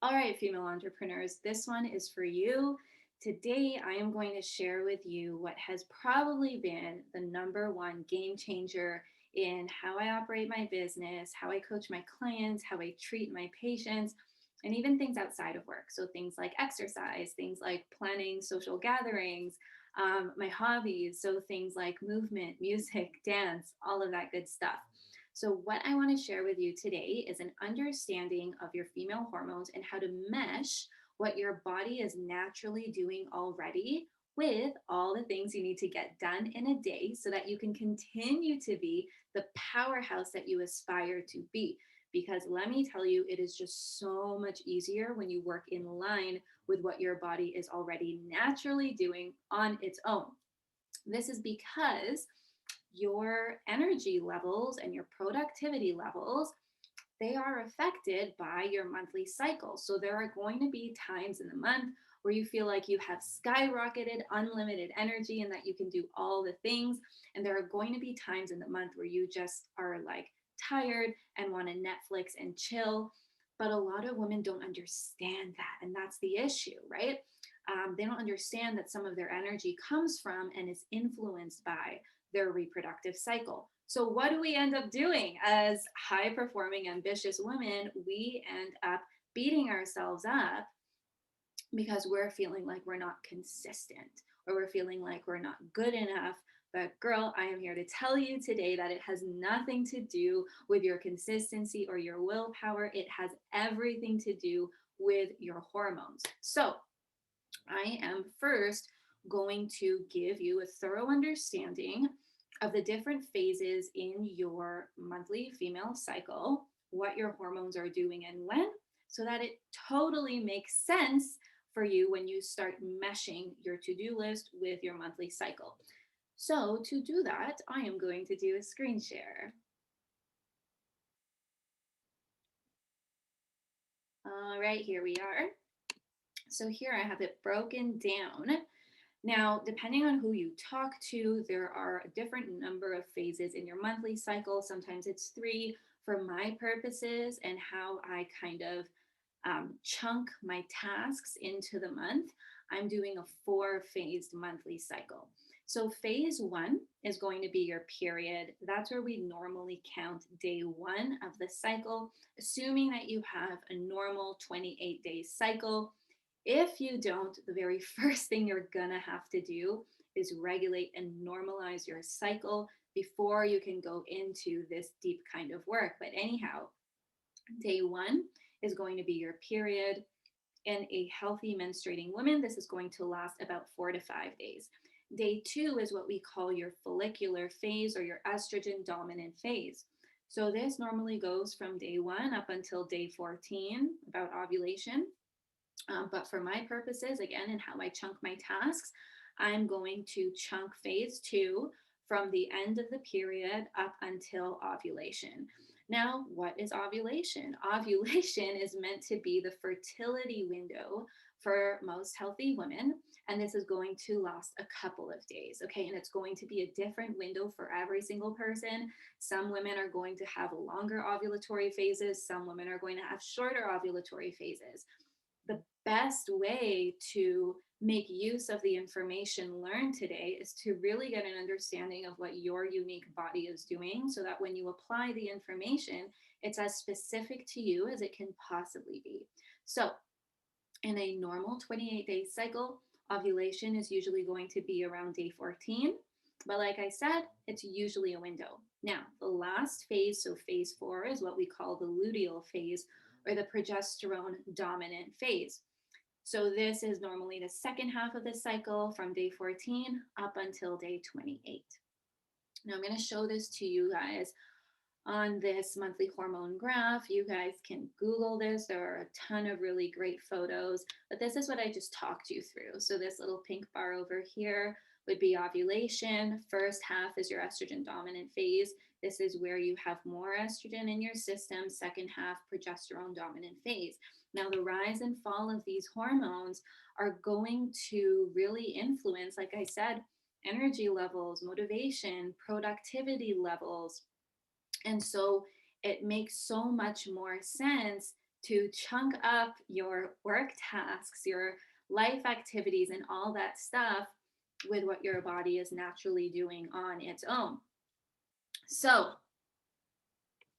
All right, female entrepreneurs, this one is for you. Today, I am going to share with you what has probably been the number one game changer in how I operate my business, how I coach my clients, how I treat my patients, and even things outside of work. So, things like exercise, things like planning social gatherings, my hobbies. So, things like movement, music, dance, all of that good stuff. So, what I want to share with you today is an understanding of your female hormones and how to mesh what your body is naturally doing already with all the things you need to get done in a day so that you can continue to be the powerhouse that you aspire to be. Because let me tell you, it is just so much easier when you work in line with what your body is already naturally doing on its own. This is because your energy levels and your productivity levels, they are affected by your monthly cycle. So there are going to be times in the month where you feel like you have skyrocketed unlimited energy and that you can do all the things, and there are going to be times in the month where you just are like tired and want to Netflix and chill. But a lot of women don't understand that, and that's the issue, right? They don't understand that some of their energy comes from and is influenced by their reproductive cycle. So, what do we end up doing as high performing, ambitious women? We end up beating ourselves up because we're feeling like we're not consistent or we're feeling like we're not good enough. But, girl, I am here to tell you today that it has nothing to do with your consistency or your willpower. It has everything to do with your hormones. So, I am first going to give you a thorough understanding of the different phases in your monthly female cycle, what your hormones are doing and when, so that it totally makes sense for you when you start meshing your to-do list with your monthly cycle. So to do that, I am going to do a screen share. All right, here we are. So here I have it broken down. Now, depending on who you talk to, there are a different number of phases in your monthly cycle. Sometimes it's three. For my purposes and how I kind of chunk my tasks into the month, I'm doing a 4 phased monthly cycle. So, phase one is going to be your period. That's where we normally count day one of the cycle, assuming that you have a normal 28-day cycle. If you don't, the very first thing you're gonna have to do is regulate and normalize your cycle before you can go into this deep kind of work. But anyhow, day one is going to be your period. In a healthy menstruating woman, this is going to last about 4 to 5 days. Day two is what we call your follicular phase or your estrogen dominant phase. So this normally goes from day one up until day 14, about ovulation. But for my purposes, again, and how I chunk my tasks, I'm going to chunk phase two from the end of the period up until ovulation. Now, what is ovulation? Ovulation is meant to be the fertility window for most healthy women, and this is going to last a couple of days, okay? And it's going to be a different window for every single person. Some women are going to have longer ovulatory phases, some women are going to have shorter ovulatory phases. The best way to make use of the information learned today is to really get an understanding of what your unique body is doing so that when you apply the information, it's as specific to you as it can possibly be. So, in a normal 28-day cycle, ovulation is usually going to be around day 14. But like I said, it's usually a window. Now, the last phase, so phase four, is what we call the luteal phase or the progesterone dominant phase. So this is normally the second half of the cycle from day 14 up until day 28. Now I'm going to show this to you guys on this monthly hormone graph. You guys can Google this. There are a ton of really great photos, but this is what I just talked you through. So this little pink bar over here would be ovulation. First half is your estrogen dominant phase. This is where you have more estrogen in your system. Second half, progesterone dominant phase. Now, the rise and fall of these hormones are going to really influence, like I said, energy levels, motivation, productivity levels. And so it makes so much more sense to chunk up your work tasks, your life activities, and all that stuff with what your body is naturally doing on its own. So,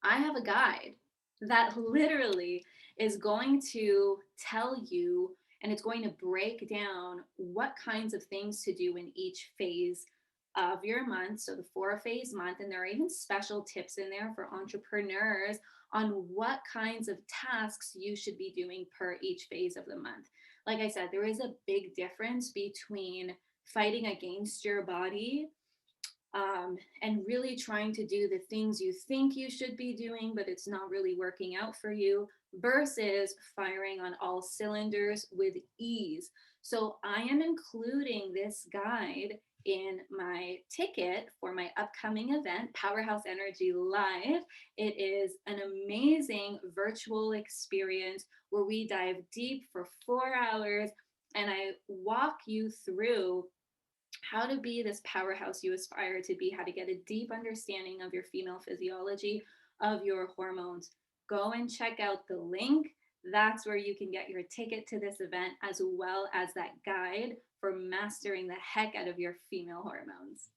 I have a guide that literally is going to tell you and it's going to break down what kinds of things to do in each phase of your month. So, the 4 phase month, and there are even special tips in there for entrepreneurs on what kinds of tasks you should be doing per each phase of the month. Like I said, there is a big difference between fighting against your body and really trying to do the things you think you should be doing, but it's not really working out for you, versus firing on all cylinders with ease. So, I am including this guide in my ticket for my upcoming event, Powerhouse Energy Live. It is an amazing virtual experience where we dive deep for 4 hours and I walk you through how to be this powerhouse you aspire to be, how to get a deep understanding of your female physiology, of your hormones. Go and check out the link. That's where you can get your ticket to this event, as well as that guide for mastering the heck out of your female hormones.